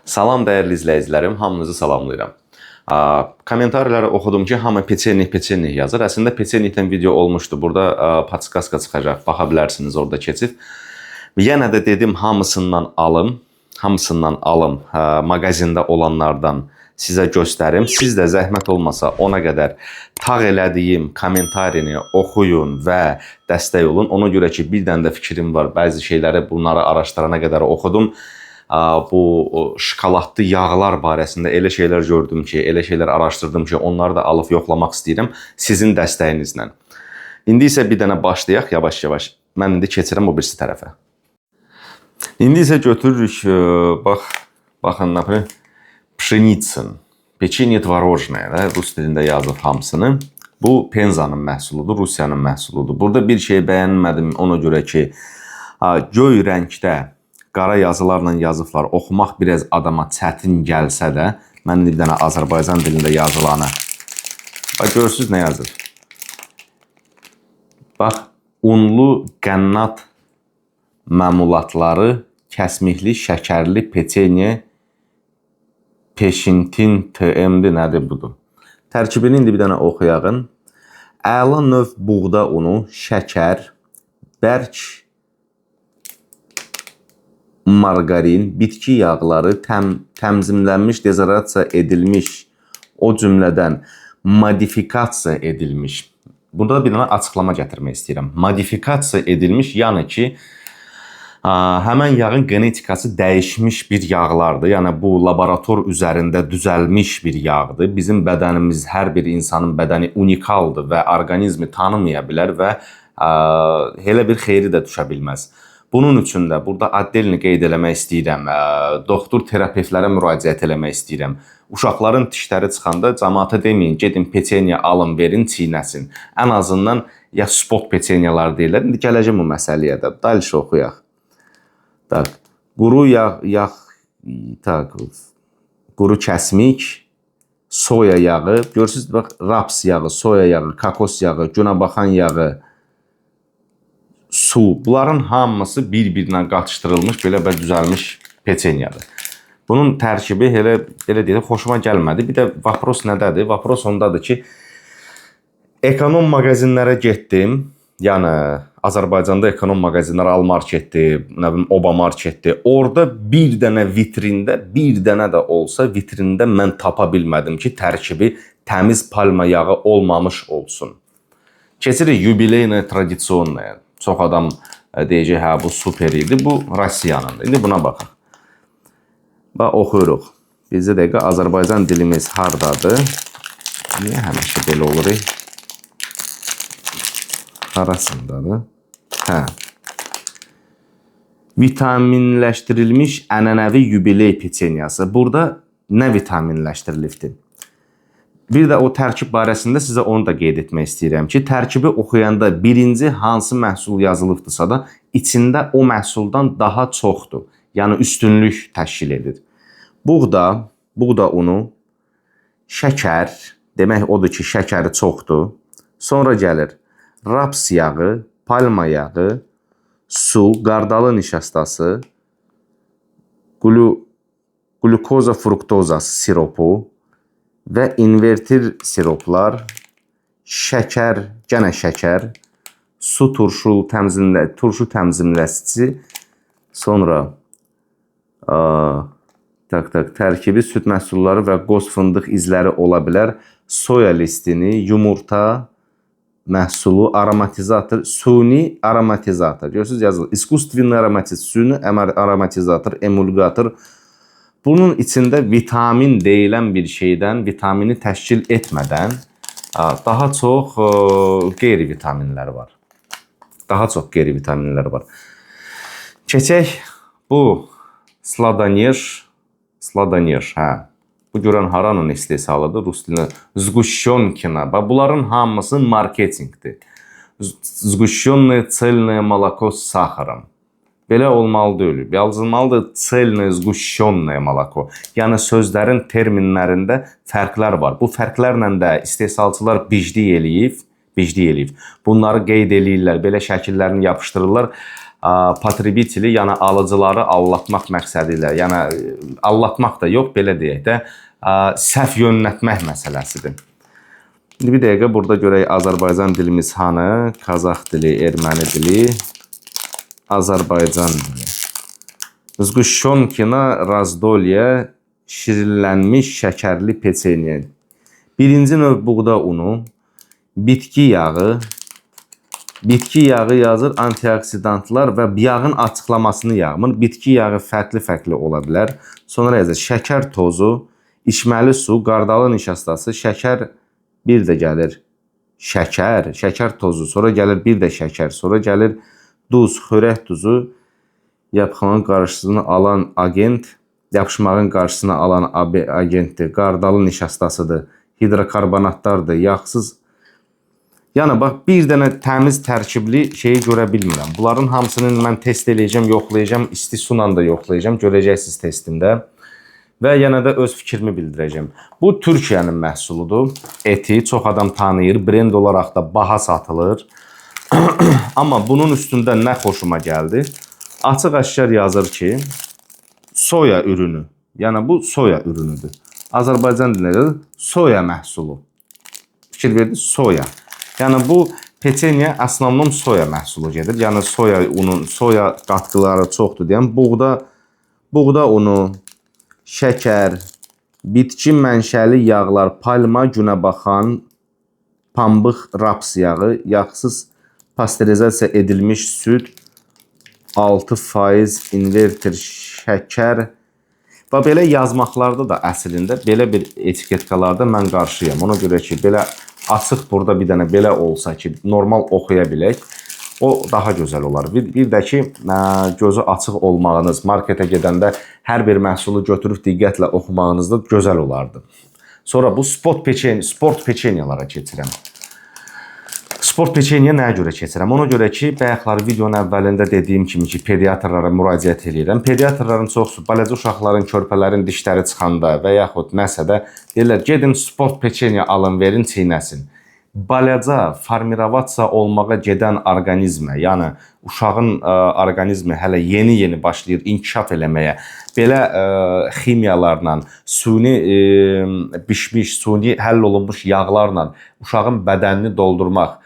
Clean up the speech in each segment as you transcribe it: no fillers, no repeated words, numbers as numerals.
Salam dəyərli izləyicilərim, hamınızı salamlayıram. Komentarları oxudum ki, hamı peçenik yazır. Əslində peçenikdən video olmuşdu. Burada podskaska çıxacaq, baxa bilərsiniz orada keçib. Yenə də dedim hamısından alım, mağazində olanlardan sizə göstərim. Siz də zəhmət olmasa ona qədər tağ elədiyim komentarini oxuyun və dəstək olun. Ona görə ki, bir dənə də fikrim var. Bəzi şeyləri bunları araşdırana qədər oxudum. Bu şokoladlı yağlar barəsində elə şeylər gördüm ki, elə şeylər araşdırdım ki, onları da alıb yoxlamaq istəyirəm sizin dəstəyinizlə. İndi isə bir dənə başlayaq yavaş-yavaş. Mən indi keçirəm o birisi tərəfə. İndi isə götürürük, baxın, pşenitsin, peçenye tvorожное, rus dilində yazıb hamısını. Bu Penzanın məhsuludur, Rusiyanın məhsuludur. Burada bir şey bəyənmədim ona görə ki, göy rəngdə qara yazılarla yazıblar. Oxumaq biraz adama çətin gəlsə də, mən bir dənə Azərbaycan dilində yazılanı. Bax, görürsünüz nə yazır? Bax, unlu qənnat məmulatları, kəsmikli, şəkərli, peçenye, peşintin, TM-dir, nədir budur? Tərkibini indi bir dənə oxuyağın. Əla növ buğda unu, şəkər, bərk margarin, bitki yağları, təmzimlənmiş, dezorasiya edilmiş, o cümlədən modifikasiya edilmiş. Burada bir dənə açıqlama gətirmək istəyirəm. Modifikasiya edilmiş, yəni ki, həmən yağın genetikası dəyişmiş bir yağlardır. Yəni bu laborator üzərində düzəlmiş bir yağdır. Bizim bədənimiz, hər bir insanın bədəni unikaldır və orqanizmi tanımaya bilər və elə bir xeyri də düşə bilməz. Bunun üçün də burada addelini qeyd eləmək istəyirəm. Doktor terapevtlərə müraciət eləmək istəyirəm. Uşaqların dişləri çıxanda cəmaata deməyin, gedin peçenya alın, verin, çiynəsin. Ən azından ya spot peçenyalar deyirlər. İndi gələcəm bu məsələyə də. Dальше oxuyaq. Quru kəsmik, soya yağı, görürsünüz, bax, raps yağı, soya yağı, kakos yağı, günəbaxan yağı, su. Bunların hamısı bir-birinə qatışdırılmış, belə düzəlmiş peçenyadır. Bunun tərkibi elə deyək, xoşuma gəlmədi. Bir də vapros nədədir? Vapros ondadır ki, ekonom mağazinlərə getdim. Yəni, Azərbaycanda ekonom mağazinlər Almarketdir, Oba marketdir. Orada bir dənə vitrində, bir dənə də olsa vitrində mən tapa bilmədim ki, tərkibi təmiz palma yağı olmamış olsun. Keçirik yubileyna tradisyonная. Çox adam deyəcək, hə, bu super idi. Bu Rusiyanındır. İndi buna baxaq. Bax, oxuyuruq. Bizdə dəqiqə Azərbaycan dilimiz hardadır? Niyə həmişə belə olur? Arasındadır. Hə. Vitaminləşdirilmiş ənənəvi yubiley peçenyası. Burada nə vitaminləşdirilibdir? Bir də o tərkib barəsində sizə onu da qeyd etmək istəyirəm ki, tərkibi oxuyanda birinci hansı məhsul yazılıbdırsa da, içində o məhsuldan daha çoxdur. Yəni, üstünlük təşkil edir. Buğda unu, şəkər, demək odur ki, şəkəri çoxdur. Sonra gəlir raps yağı, palma yağı, su, qardalı nişastası, glukoza fruktoza siropu və invertir siroplar, şəkər, gənə şəkər, su turşu təmzimləşdici, sonra tərkibi süd məhsulları və qoz fındıq izləri ola bilər, soya listini, yumurta məhsulu, aromatizator, suni aromatizator. Görürsünüz, yazılır. İskustvenni aromatizator, suni aromatizator, emulgator. Bunun içində vitamin deyilən bir şeydən, vitamini təşkil etmədən daha çox qeyri-vitaminlər var. Keçək, bu sladonež, hə. Bu görən haranın istehsalıdır, rus dilində zgushyonkina. Bunların hamısı marketingdir. Zgushyonnaya цельное молоко с сахаром. Belə olmalı deyil. Yazılmalıdır цельное zgushyonnaya молоко. Yəni sözlərin terminlərində fərqlər var. Bu fərqlərlə də istehsalçılar biclik eləyib. Bunları qeyd eləyirlər, belə şəkillərini yapışdırırlar. potrebiteli, yəni alıcıları aldatmaq məqsədi ilə, yəni aldatmaq da yox, belə deyək də, səhv yönlətmək məsələsidir. Bir dəqiqə burada görək Azərbaycan dilimiz hanı? Qazax dili, erməni dili, Azərbaycan dili. Zğuşşonkina razdolye, şirinlənmiş şəkərli peçenye. Birinci növ buğda unu, bitki yağı. Bitki yağı yazır, antioksidantlar və yağın açıqlamasını yazmır. Bitki yağı fərqli-fərqli ola bilər. Sonra yazır, şəkər tozu, içməli su, qardalı nişastası, şəkər, bir də gəlir şəkər tozu, sonra gəlir bir də şəkər, sonra gəlir duz, xörək duzu, yapışmağın qarşısını alan agent, yapışmağın qarşısını alan agentdir, qardalı nişastasıdır, hidrokarbonatlardır, yağsız. Yəni, bax, bir dənə təmiz, tərkibli şeyi görə bilmirəm. Bunların hamısını mən test eləyəcəm, yoxlayacam, isti suyla da yoxlayacam, görəcəksiniz testimdə. Və yenə də öz fikrimi bildirəcəm. Bu, Türkiyənin məhsuludur. Eti çox adam tanıyır, brend olaraq da baha satılır. Amma bunun üstündə nə xoşuma gəldi? Açıq-aşkar yazır ki, soya ürünü. Yəni, bu soya ürünüdür. Azərbaycan dilində soya məhsulu. Fikir verdi, soya. Yəni, bu peçenya əsnamlım soya məhsulu gedir. Yəni, soya unun, soya qatqıları çoxdur deyəm. Buğda unu, şəkər, bitki mənşəli yağlar, palma, günəbaxan, pambıq, raps yağı, yağsız pasterizasiya edilmiş süd, 6% inverter şəkər. Və belə yazmaqlarda da əslində, belə bir etiketkalarda mən qarşıyam. Ona görə ki, belə açıq burada bir dənə belə olsa ki, normal oxuya bilək, o daha gözəl olar. Bir də ki, gözü açıq olmağınız, marketə gedəndə hər bir məhsulu götürüb diqqətlə oxumağınız da gözəl olardı. Sonra bu sport peçenyalara keçirəm. Sport peçenya nəyə görə keçirəm? Ona görə ki, bayaqları videonun əvvəlində dediyim kimi ki, pediatrlara müraciət edirəm. Pediatrların çoxsu balaca uşaqların, körpələrin dişləri çıxanda və yaxud nəsə də deyirlər, gedin sport peçenya alın, verin, çiynəsin. Balaca formirovasiya olmağa gedən orqanizmə, yəni uşağın orqanizmi hələ yeni başlayır inkişaf eləməyə, belə ximiyalarla, suni bişmiş, suni həll olunmuş yağlarla uşağın bədənini doldurmaq,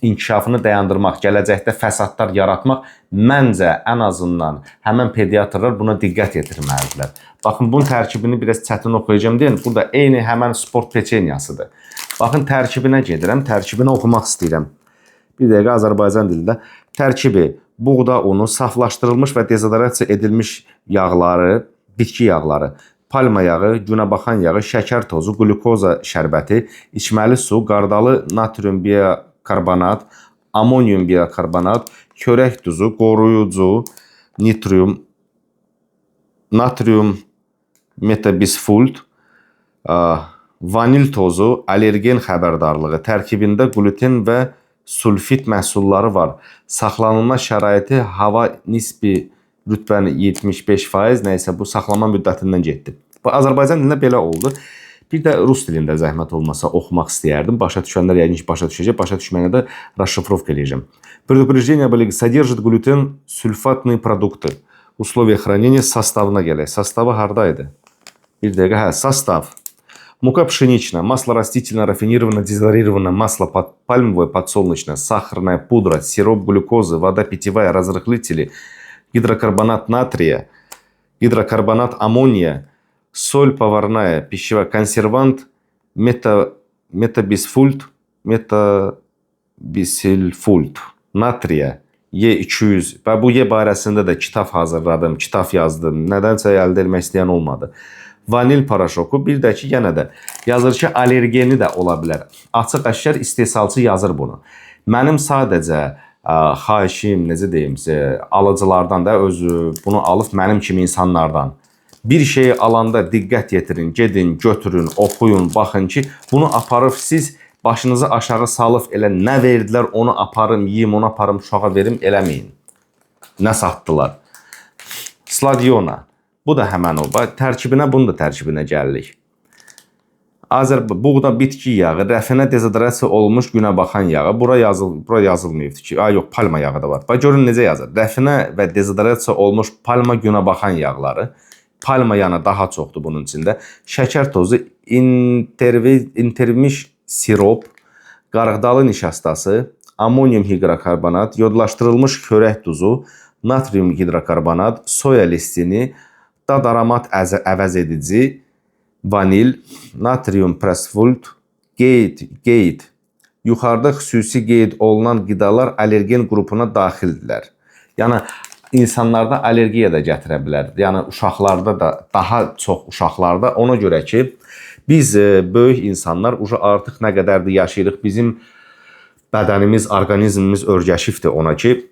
inkişafını dayandırmaq, gələcəkdə fəsadlar yaratmaq, məncə ən azından həmən pediatrlar buna diqqət yetirməlidirlər. Baxın, bunun tərkibini biraz çətin oxuyacağım deyən, burada eyni həmən sport peçenyasıdır. Baxın, tərkibinə gedirəm, tərkibini oxumaq istəyirəm. Bir dəqiqə Azərbaycan dilində. Tərkibi, buğda unu, saflaşdırılmış və dezodrasiya edilmiş yağları, bitki yağları, palma yağı, günəbaxan yağı, şəkər tozu, glukoza şərbəti, içməli su, qardalı natrium bikarbonat, amonium bikarbonat, körək duzu, qoruyucu, natrium metabisfult, vanil tozu, allergen xəbərdarlığı, tərkibində gluten və sulfit məhsulları var. Saxlanılma şəraiti hava nisbi rütbəni 75%, nəysə bu saxlama müddətindən getdi. Bu Azərbaycan dilində belə oldu. Bir də rus dilində zəhmət olmasa oxumaq istəyərdim. Başa düşənlər yəqin ki, başa düşəcək. Başa düşməyinə də расшифровка eləyəcəm. Предупреждение были, содержит глютен, сульфатные продукты. Условия хранения составına gələk. Составı hardaydı? Bir dəqiqə, sostav. Мука пшеничная, масло растительное, рафинированное, дезодорированное, масло пальмовое, подсолнечное, сахарная пудра, сироп глюкозы, вода питьевая, разрыхлители, гидрокарбонат натрия, гидрокарбонат аммония, соль поварная, пищевая, консервант, metabisfult, natriya, E200. Və bu E barəsində də kitab hazırladım, kitab yazdım. Nədənsə əldə etmək istəyən olmadı. Vanil paraşoku, bir də ki, yenə də yazır ki, allergeni də ola bilər. Açıq-aşkar istehsalçı yazır bunu. Mənim sadəcə xahişim, necə deyim, alıcılardan da bunu alıb mənim kimi insanlardan. Bir şeyi alanda diqqət yetirin, gedin, götürün, oxuyun, baxın ki, bunu aparıb siz başınızı aşağı salıb elə nə verdilər, onu aparım, yiyim, onu aparım, uşağa verim, eləməyin. Nə satdılar? Sladiona. Bu da həmən o. Tərkibinə, bunun da tərkibinə gəlirik. Buğda bitki yağı, rəfinə dezidrasiya olmuş günəbaxan yağı. Bura yazılmayıbdı ki. Yox, palma yağı da var. Bax görün necə yazır. Rəfinə və dezidrasiya olmuş palma günəbaxan yağları. Palma yağı daha çoxdur bunun içində. Şəkər tozu, intermiş sirop, qarğıdalı nişastası, amonium hidrokarbonat, yodlaşdırılmış xörək duzu, natrium hidrokarbonat, soya listini, dad aromat əvəz edici, vanil, natrium presfult, qeyd. Yuxarıda xüsusi qeyd olunan qidalar allergen qrupuna daxildirlər. Yəni, insanlarda allergiya da gətirə bilər. Yəni, uşaqlarda da, daha çox uşaqlarda. Ona görə ki, biz böyük insanlar artıq nə qədərdir yaşayırıq. Bizim bədənimiz, orqanizmimiz örgəşibdir ona ki,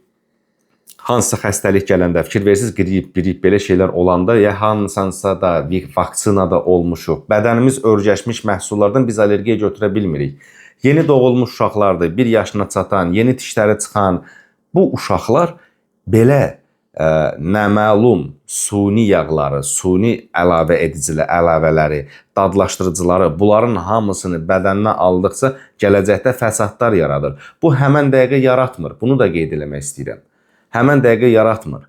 hansısa xəstəlik gələndə fikir versiniz, qrip, belə şeylər olanda ya hansısa da vaksina da olmuşuq. Bədənimiz örgəşmiş məhsullardan biz allergiya götürə bilmirik. Yeni doğulmuş uşaqlardır, 1 yaşına çatan, yeni dişləri çıxan bu uşaqlar belə naməlum suni yağları, suni əlavə edicilər, əlavələri, dadlaşdırıcıları, bunların hamısını bədəninə aldıqca gələcəkdə fəsadlar yaradır. Bu həmən dəqiqə yaratmır. Bunu da qeyd eləmək istəyirəm. Həmən dəqiqə yaratmır.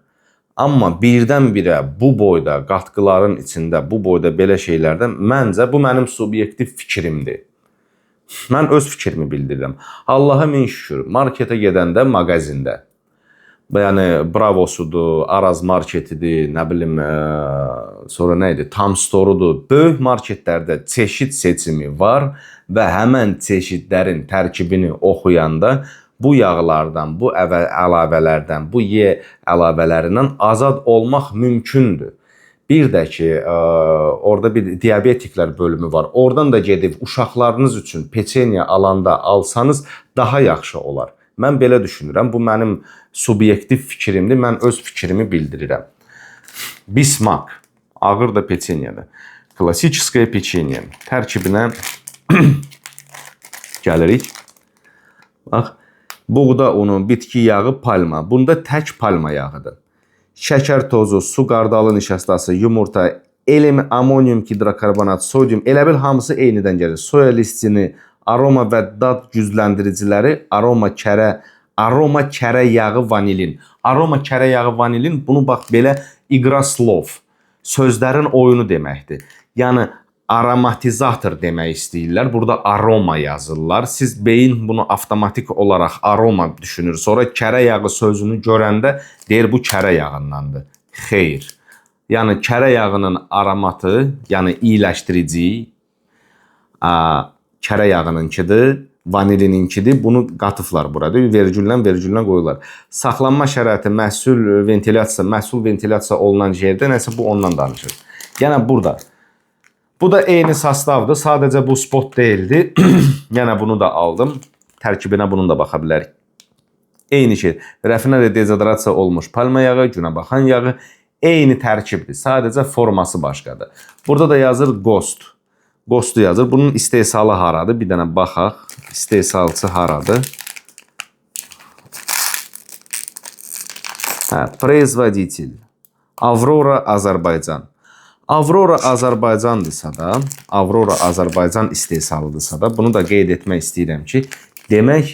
Amma birdən-birə bu boyda qatqıların içində, bu boyda belə şeylərdən məncə bu mənim subyektiv fikrimdir. Mən öz fikrimi bildirirəm. Allaha min şükür, marketə gedəndə, mağazində, yəni Bravosudur, Araz marketidir, nə bilim, sonra nə idi, Tam Store'udur. Böyük marketlərdə çeşid seçimi var və həmən çeşidlərin tərkibini oxuyanda bu yağlardan, bu əlavələrdən, bu əlavələrindən azad olmaq mümkündür. Bir də ki, orada bir diabetiklər bölümü var. Oradan da gedib uşaqlarınız üçün peçeniya alanda alsanız daha yaxşı olar. Mən belə düşünürəm. Bu mənim subyektiv fikrimdir. Mən öz fikrimi bildirirəm. Bismak. Ağır da peçeniyadır. Klassическое печенье. Tərkibinə gəlirik. Bax. Buğda unu, bitki yağı, palma. Bunda tək palma yağıdır. Şəkər tozu, su qardalı nişastası, yumurta, amonium hidrokarbonat, sodyum, elə bil hamısı eynidən gəlir. Soya listini, aroma və dad gücləndiriciləri, aroma kərə yağı, vanilin. Aroma kərə yağı, vanilin, bunu bax belə iqra slov, sözlərin oyunu deməkdir. Yəni, aromatizator demək istəyirlər. Burada aroma yazırlar. Siz beyin bunu avtomatik olaraq aroma düşünür. Sonra kərə yağı sözünü görəndə deyir bu kərə yağındandır. Xeyr. Yəni kərə yağının aromatı, yəni iyiləşdirici kərə yağınınkidir, vanilininkidir. Bunu qatıblar burada. Vergüllə qoyurlar. Saxlanma şəraiti, məhsul ventilyasiya olunan yerdə nəsə bu ondan danışır. Yəni burada bu da eyni sastavdır. Sadəcə bu spot deyildi. Yəni bunu da aldım. Tərkibinə bunun da baxa bilərik. Eyni şey. Rəfinə və dezidrasiya olmuş palma yağı, günəbaxan yağı eyni tərkibdir. Sadəcə forması başqadır. Burada da yazır Ghost. Ghost'u yazır. Bunun istehsalı haradır? Bir dənə baxaq. İstehsalçı haradır? Производитель. Avrora, Azərbaycan. Avrora Azərbaycandırsa da, Avrora Azərbaycan istehsalıdırsa da, bunu da qeyd etmək istəyirəm ki, demək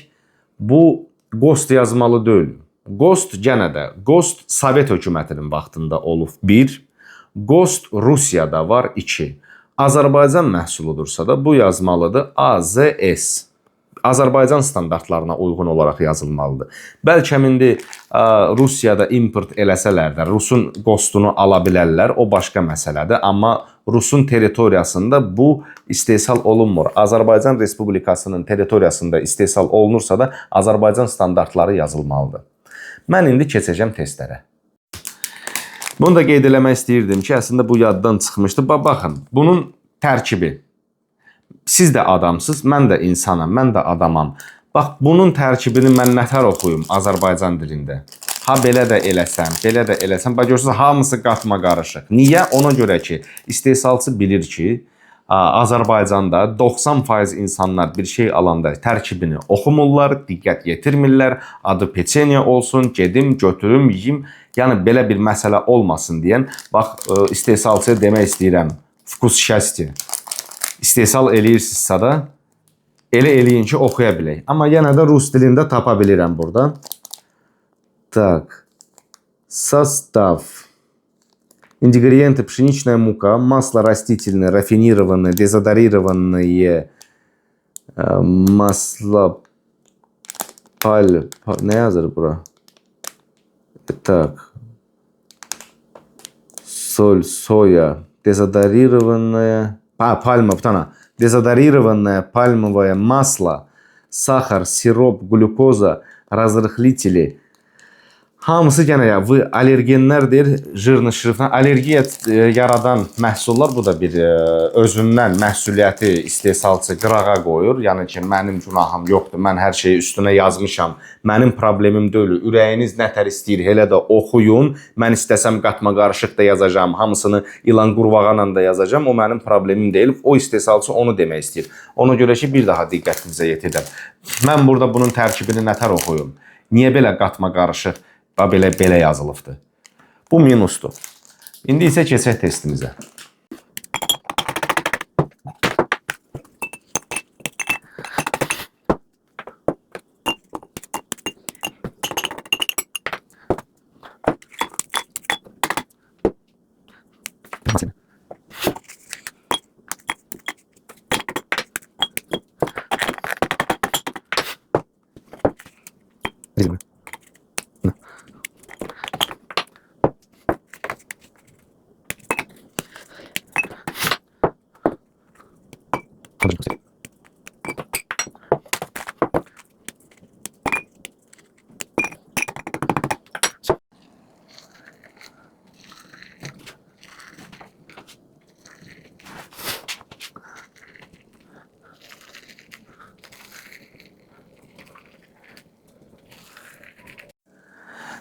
bu Ghost yazmalı deyil. Ghost yenə də, Ghost Sovet hökumətinin vaxtında olub 1, Ghost Rusiyada var 2. Azərbaycan məhsuludursa da bu yazmalıdır AZS. Azərbaycan standartlarına uyğun olaraq yazılmalıdır. Bəlkə indi Rusiyada import eləsələr də Rusun Ghostunu ala bilərlər, o başqa məsələdir. Amma Rusun territoriyasında bu istehsal olunmur. Azərbaycan Respublikasının territoriyasında istehsal olunursa da Azərbaycan standartları yazılmalıdır. Mən indi keçəcəm testlərə. Bunu da qeyd eləmək istəyirdim ki, əslində bu yaddan çıxmışdı. Baxın, bunun tərkibi. Siz də adamsınız, mən də insanam, mən də adamam. Bax, bunun tərkibini mən nətər oxuyum Azərbaycan dilində? Ha, belə də eləsəm. Bax, görürsünüz, hamısı qatma qarışıq. Niyə? Ona görə ki, istehsalçı bilir ki, Azərbaycanda 90% insanlar bir şey alanda tərkibini oxumurlar, diqqət yetirmirlər, adı peçeniya olsun, gedim, götürüm, yiyim. Yəni, belə bir məsələ olmasın deyən, bax, istehsalçıya demək istəyirəm, vkus şəsti. istehsal eləyirsinizsə da elə eləyin ki, oxuya bilək. Amma yenə də rus dilində tapa bilirəm buradan. Так. Состав. Ингредиенты: пшеничная мука, масло растительное, рафинированное, дезодорированное, масло ne yazır bura? Так. Соль, соя, дезодорированное, пальма, дезодорированное пальмовое масло, сахар, сироп, глюкоза, разрыхлители. Hamısı gene ya, bu allergenlerdir, jırnı şırıfdan. Allergiya yaradan məhsullar, bu da bir özündən məsuliyyəti istehsalçı qırağa qoyur. Yəni ki, mənim günahım yoxdur, mən hər şeyi üstünə yazmışam, mənim problemim deyil, ürəyiniz nətər istəyir, elə də oxuyun. Mən istəsəm qatma qarışıq da yazacağım, hamısını ilan qurvağanla da yazacağım, o mənim problemim deyil. O istehsalçı onu demək istəyir. Ona görə ki, bir daha diqqətinizə yetirəm. Mən burada bunun tərkibini nətər oxuyum? Niyə belə qatma qarışıq? Belə yazılıbdır. Bu minusdur. İndi isə keçək testimizə.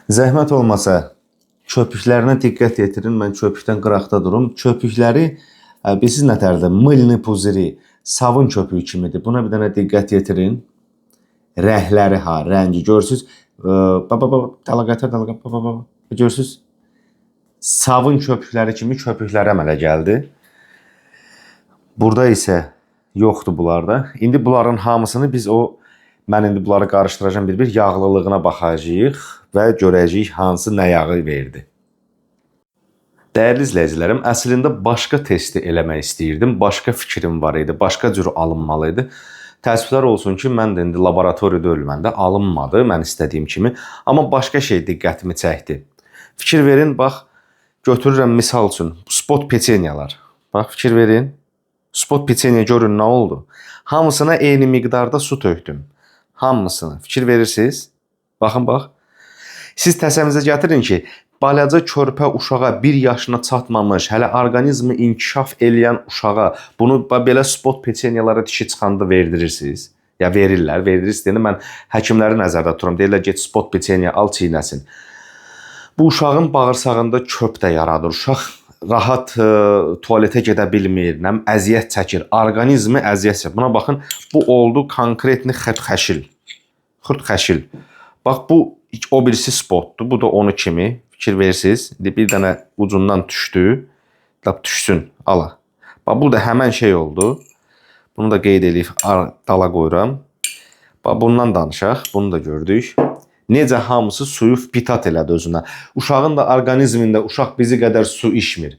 Zəhmət olmasa köpüklərinə diqqət yetirin. Mən köpükdən qıraqda durum. Köpükləri bilirsiniz nətərdir? Mılni puziri, savun köpüyü kimidir. Buna bir dənə diqqət yetirin. Rəhləri rəngi görürsüz. Görürsüz? Savun köpükləri kimi köpüklər əmələ gəldi. Burada isə yoxdur bunlarda. İndi bunların hamısını biz mən indi bunları qarışdıracağım bir-bir, yağlılığına baxacağıq və görəcəyik hansı nə yağı verdi. Dəyərli izləyicilərim, əslində başqa testi eləmək istəyirdim. Başqa fikrim var idi, başqa cür alınmalı idi. Təəssüflər olsun ki, mən də indi laboratoriyada ölməndə alınmadı mən istədiyim kimi. Amma başqa şey diqqətimi çəkdi. Fikir verin, bax, götürürəm misal üçün spot peçenyalar. Bax, fikir verin. Spot peçenya görün nə oldu? Hamısına eyni miqdarda su tökdüm. Hamısını. Fikir verirsiniz. Baxın, bax. Siz təsəvvürünüzə gətirin ki, balaca körpə uşağa 1 yaşına çatmamış, hələ orqanizmi inkişaf eləyən uşağa bunu belə spot peçenyalara dişi çıxanda verdirirsiniz. Ya verirlər, verdirirsiniz deyəndə mən həkimləri nəzərdə tuturam. Deyirlər, get spot peçenya al, çiynəsin. Bu uşağın bağırsağında köp də yaradır. Uşaq rahat tualetə gedə bilmir, əziyyət çəkir, orqanizmi əziyyət çəkir. Buna baxın, bu oldu konkretni xəşil. Xəşil. Bax, bu o birisi spotdur, bu da onu kimi. Fikir verirsiniz, bir dənə ucundan düşdü, düşsün, ala. Bax, bu da həmən şey oldu. Bunu da qeyd edib dala qoyuram. Bax, bundan danışaq, bunu da gördük. Necə hamısı suyu pitat elədi özünə. Uşağın da orqanizmində uşaq bizi qədər su içmir.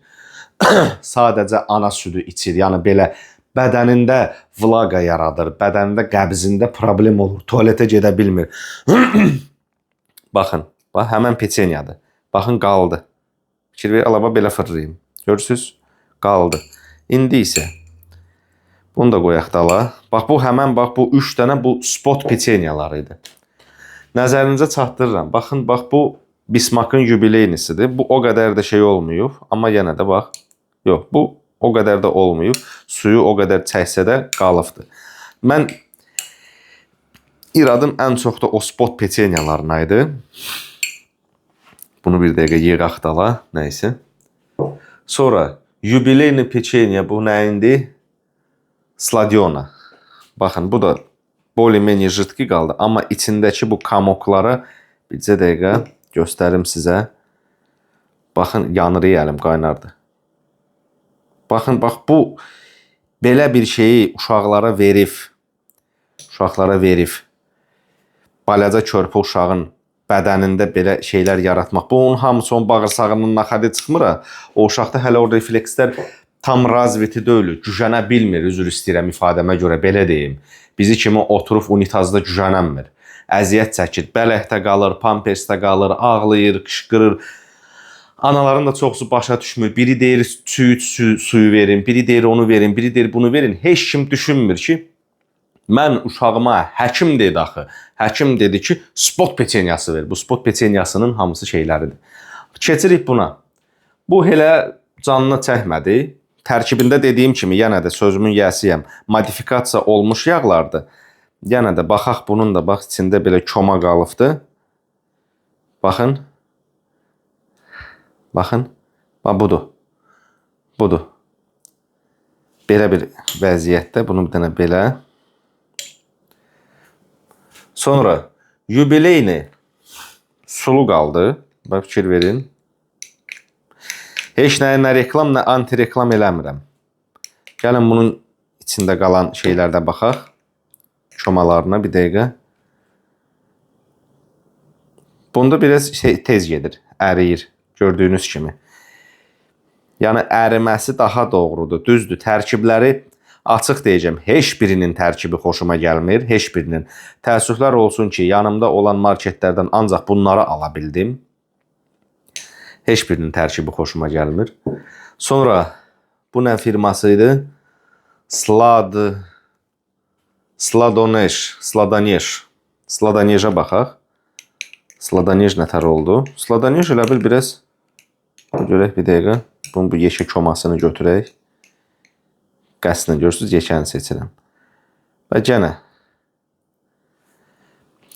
Sadəcə ana südü içir. Yəni belə bədənində vlaqa yaradır, bədənində qəbzində problem olur, tualetə gedə bilmir. Baxın, bax, həmən peçenyadır. Baxın, qaldı. Fikir ver, alaba belə fırlayayım. Görürsünüz? Qaldı. İndi isə bunu da qoyaq dala. Bax, bu həmən, bax, bu 3 dənə bu spot peçenyaları idi. Nəzərinizə çatdırıram. Baxın, bax, bu Bismarck'ın yubileynisidir. Bu o qədər də şey olmayıb. Amma yenə də bax, yox, bu o qədər də olmayıb. Suyu o qədər çəksə də qalıbdır. Mən iradım ən çox da o spot peçenyalarına idi. Bunu bir dəqiqə yığaq dala, nəysə. Sonra yubileyni peçenya, bu nə indi? Sladiona. Baxın, bu da bolmeni jırtqi qaldı. Amma içindəki bu kamoklara bircə dəqiqə göstərim sizə. Baxın, yanır əlim, qaynardı. Baxın, bax, bu belə bir şeyi uşaqlara verib, balaca körpə uşağın bədənində belə şeylər yaratmaq. Bu onun hamısı onun bağırsağının naxadı çıxmır. O uşaqda hələ o reflekslər tam razviti deyil, cüjənə bilmir, üzr istəyirəm ifadəmə görə belə deyim. Bizi kimi oturub unitazda cüjənənmir. Əziyyət çəkir, bələkdə qalır, pampersdə qalır, ağlayır, qışqırır. Anaların da çoxsu başa düşmür. Biri deyir suyu verin, biri deyir onu verin, biri deyir bunu verin. Heç kim düşünmür ki, mən uşağıma həkim dedi axı. Həkim dedi ki, spot peçenyası ver. Bu spot peçenyasının hamısı şeyləridir. Keçirik buna. Bu elə canına çəkmədi. Tərkibində dediyim kimi, yenə də sözümün yəsiyəm, modifikasiya olmuş yağlardır. Yenə də baxaq bunun da, bax, içində belə koma qalıbdır. Baxın. Baxın. Bax, budur. Budur. Belə bir vəziyyətdə, bunu bir dənə belə. Sonra yubileyni sulu qaldı. Bax, fikir verin. Heç nə reklam, nə anti-reklam eləmirəm. Gəlin bunun içində qalan şeylərdə baxaq. Çomalarına bir dəqiqə. Bunda biraz tez gedir, əriyir. Gördüyünüz kimi. Yəni, əriməsi daha doğrudur, düzdür. Tərkibləri açıq deyəcəm. Heç birinin tərkibi xoşuma gəlmir. Heç birinin. Təəssüflər olsun ki, yanımda olan marketlərdən ancaq bunları ala bildim. Heç birinin tərkibi xoşuma gəlmir. Sonra bu nə firması idi? Sladanejə baxaq. Sladanej nətər oldu? Sladanej elə bil biraz, görək bir dəqiqə. Bunun bu yeşə komasını götürək. Qəsdən görürsünüz, yeşəni seçirəm. Və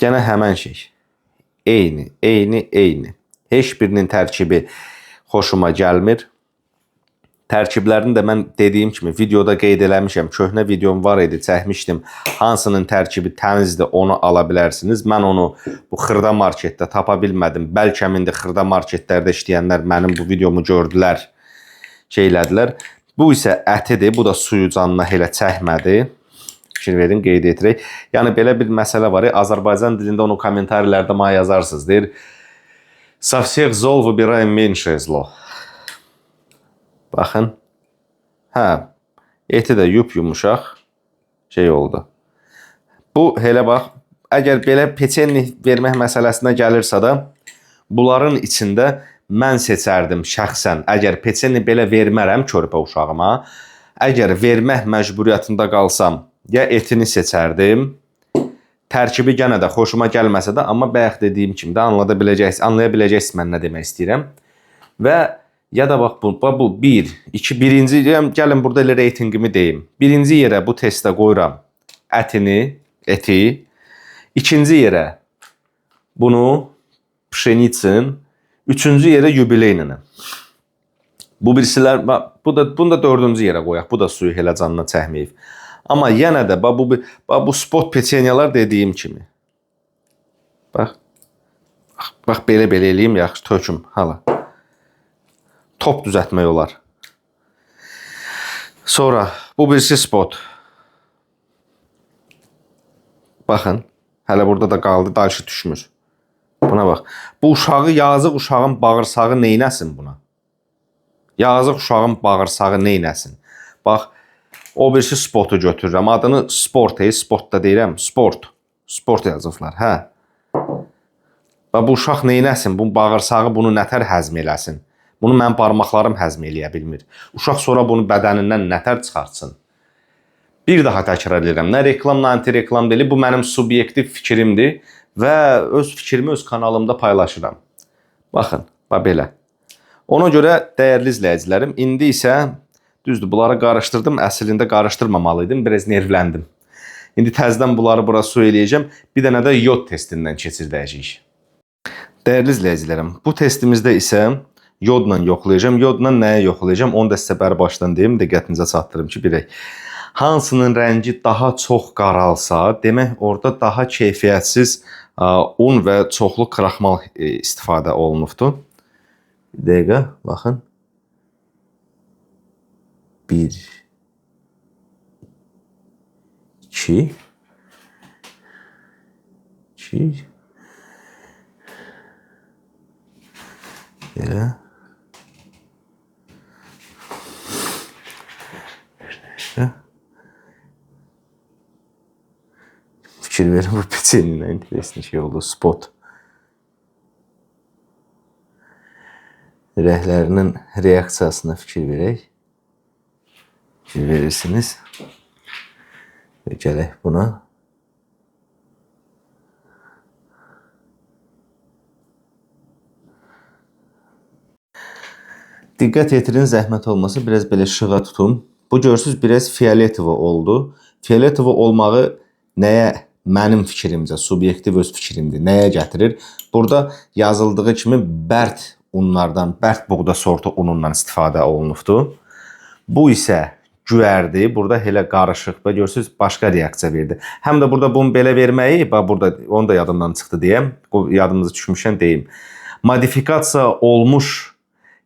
Gənə həmən şey. Eyni. Heç birinin tərkibi xoşuma gəlmir. Tərkiblərini də mən dediyim kimi videoda qeyd eləmişəm. Köhnə videom var idi, çəkmişdim. Hansının tərkibi təmizdir, onu ala bilərsiniz. Mən onu bu xırda marketdə tapa bilmədim. Bəlkə indi xırda marketlərdə işləyənlər mənim bu videomu gördülər, şeylədilər. Bu isə ətidir, bu da suyu canına elə çəkmədi. Fikir verin, qeyd edirək. Yəni, belə bir məsələ var. Azərbaycan dilində onu komentarlərdə mənə yazarsınız. Deyir, со всех зол выбираем меньшее зло. Baxın. Hə, eti də yumuşaq şey oldu. Bu, elə bax, əgər belə peçenni vermək məsələsinə gəlirsə də, bunların içində mən seçərdim şəxsən. Əgər peçenni belə vermərəm körpə uşağıma, əgər vermək məcburiyyətində qalsam, ya etini seçərdim, tərkibi yenə də xoşuma gəlməsə də, amma bayaq dediyim kimi də anlaya biləcəksiniz mən nə demək istəyirəm. Və ya da bax, bu birinci, gəlin burada elə reytingimi deyim. Birinci yerə bu testə qoyuram eti. İkinci yerə bunu pşeniçin. Üçüncü yerə yubileynini. Bu birisilər, bunu da dördüncü yerə qoyaq. Bu da suyu elə canına çəkməyib. Amma yenə də bu spot peçenyalar dediyim kimi. Bax, belə eləyim, yaxşı, töküm, hala. Top düzəltmək olar. Sonra bu birisi spot. Baxın, hələ burada da qaldı, dalşı düşmür. Buna bax. Bu uşağı, yazıq uşağın bağırsağı neynəsin buna? Yazıq uşağın bağırsağı neynəsin? Bax, o birisi spotu götürürəm. Adını sport da deyirəm. Sport yazıblar, hə. Bu uşaq neynəsin? Bu bağırsağı bunu nətər həzm eləsin? Bunu mənim barmaqlarım həzm eləyə bilmir. Uşaq sonra bunu bədənindən nətər çıxartsın? Bir daha təkrar edirəm. Nə reklam, nə anti-reklam deyil. Bu mənim subyektiv fikrimdir və öz fikrimi öz kanalımda paylaşıram. Baxın, belə. Ona görə dəyərli izləyicilərim, indi isə düzdür, bunları qarışdırdım. Əslində qarışdırmamalıydım. Biraz nervləndim. İndi təzədən bunları bura su eləyəcəm. Bir dənə də yod testindən keçirdəcəyik. Dəyərli izləyicilərim, bu testimizdə isə yodla yoxlayacağım. Yodla nəyə yoxlayacağım? Onu da sizə başdan deyim, diqqətinizə çatdırım ki, bilək. Hansının rəngi daha çox qaralsa, demək orada daha keyfiyyətsiz un və çoxlu kraxmal istifadə olunubdur. Bir dəqiqə, baxın. 1, 2 2 belə fikir verin bu peçenyenin interesli şey oldu. Spot. Rəhlərinin reaksiyasına fikir verək. Fikir verirsiniz. Və gələk buna. Diqqət yetirin, zəhmət olmasa biraz belə şığa tutun. Bu görürsünüz biraz fioletovo oldu. Fioletovo olmağı nəyə? Mənim fikrimcə, subyektiv öz fikrimdir. Nəyə gətirir? Burada yazıldığı kimi bərk unlardan, bərk buğda sortu unundan istifadə olunubdur. Bu isə güərdir. Burada elə qarışıq. Görürsünüz, başqa reaksiya verdi. Həm də burada bunu belə verməyi, burada onu da yadımdan çıxdı deyəm. Yadımızı düşmüşəm deyim. Modifikasiya olmuş,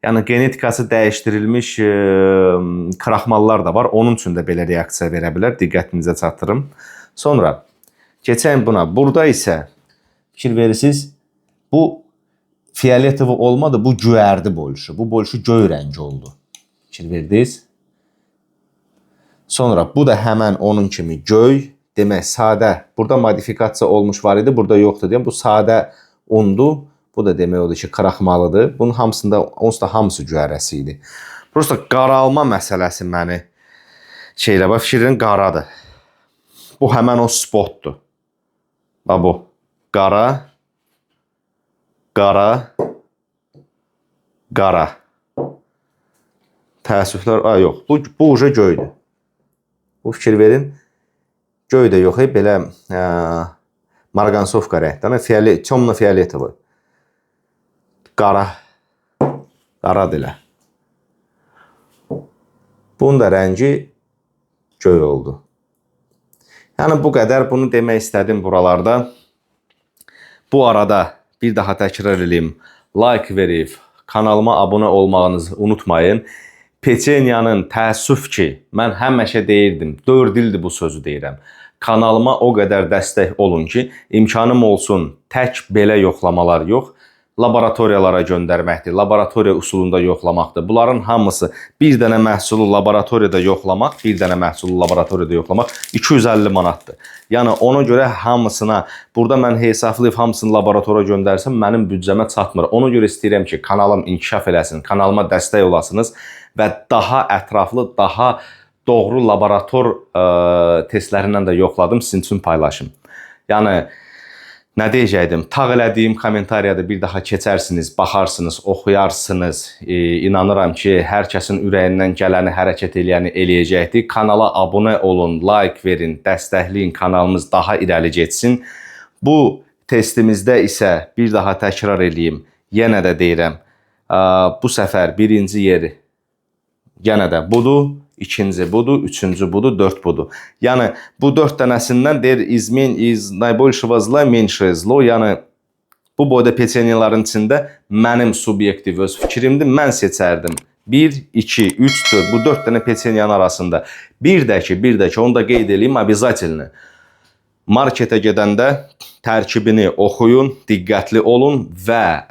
yəni genetikası dəyişdirilmiş kraxmallar da var. Onun üçün də belə reaksiya verə bilər. Diqqətinizə çatdırım. Sonra keçən buna. Burada isə fikir verirsiniz, bu fioletovo olmadı, bu güərdi bolşu. Bu bolşu göy rəngi oldu. Fikir verdiniz. Sonra bu da həmən onun kimi göy, demək sadə. Burada modifikasiya olmuş var idi, burada yoxdur deyəm. Bu sadə undu. Bu da demək odur ki, kraxmalıdır. Bunun hamısında, onsuz da hamısı güərəsi idi. Prosta qaralma məsələsi məni şeylə, fikrin qaradır. Bu həmən o spotdur. Bu. Qara, qara, qara. Təəssüflər, yox. Bu uca göydür. Bu fikir verin. Göy də yox, belə marqansovka rəngdən, temno fioletovo. Qara. Qara dilə. Bunun da rəngi göy oldu. Yəni bu qədər bunu demək istədim buralarda. Bu arada bir daha təkrar edeyim. Like verib, kanalıma abunə olmağınızı unutmayın. Peçenyanın təəssüf ki, mən həmişə deyirdim, 4 ildir bu sözü deyirəm. Kanalıma o qədər dəstək olun ki, imkanım olsun tək belə yoxlamalar yox, laboratoriyalara göndərməkdir, laboratoriya usulunda yoxlamaqdır. Bunların hamısı bir dənə məhsulu laboratoriyada yoxlamaq, bir dənə məhsulu laboratoriyada yoxlamaq 250 manatdır. Yəni ona görə hamısına, burada mən hesablayıb hamısını laboratoriya göndərsəm, mənim büdcəmə çatmır. Ona görə istəyirəm ki, kanalım inkişaf eləsin, kanalıma dəstək olasınız və daha ətraflı, daha doğru laborator testlərindən də yoxladım, sizin üçün paylaşım. Yəni, nə deyəcəkdim? Tağ elədiyim kommentariyada bir daha keçərsiniz, baxarsınız, oxuyarsınız. İnanıram ki, hər kəsin ürəyindən gələni, hərəkət eləyəni eləyəcəkdir. Kanala abunə olun, like verin, dəstəkləyin, kanalımız daha irəli getsin. Bu testimizdə isə bir daha təkrar eləyim, yenə də deyirəm, bu səfər birinci yeri yenə də budur. İkinci budur, üçüncü budur, 4 budur. Yəni, bu 4 dənəsindən deyir, izmin iz najbolşего zla menşe zlo. Yəni, bu boyda peçenyaların içində mənim subyektiv öz fikrimdir. Mən seçərdim. 1, 2, 3, 4. Bu 4 dənə peçenyanın arasında. Bir də ki, onu da qeyd edeyim, obязательно. Marketə gedəndə tərkibini oxuyun, diqqətli olun və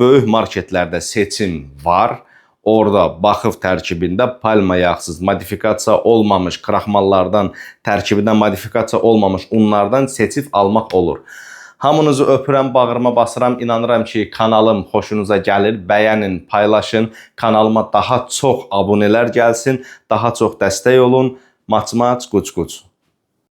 böyük marketlərdə seçim var. Orada baxıb tərkibində palma yağsız, modifikasiya olmamış kraxmallardan, tərkibindən modifikasiya olmamış unlardan seçib almaq olur. Hamınızı öpürəm, bağrıma basıram. İnanıram ki, kanalım xoşunuza gəlir. Bəyənin, paylaşın. Kanalıma daha çox abunələr gəlsin, daha çox dəstək olun. Maç, quç.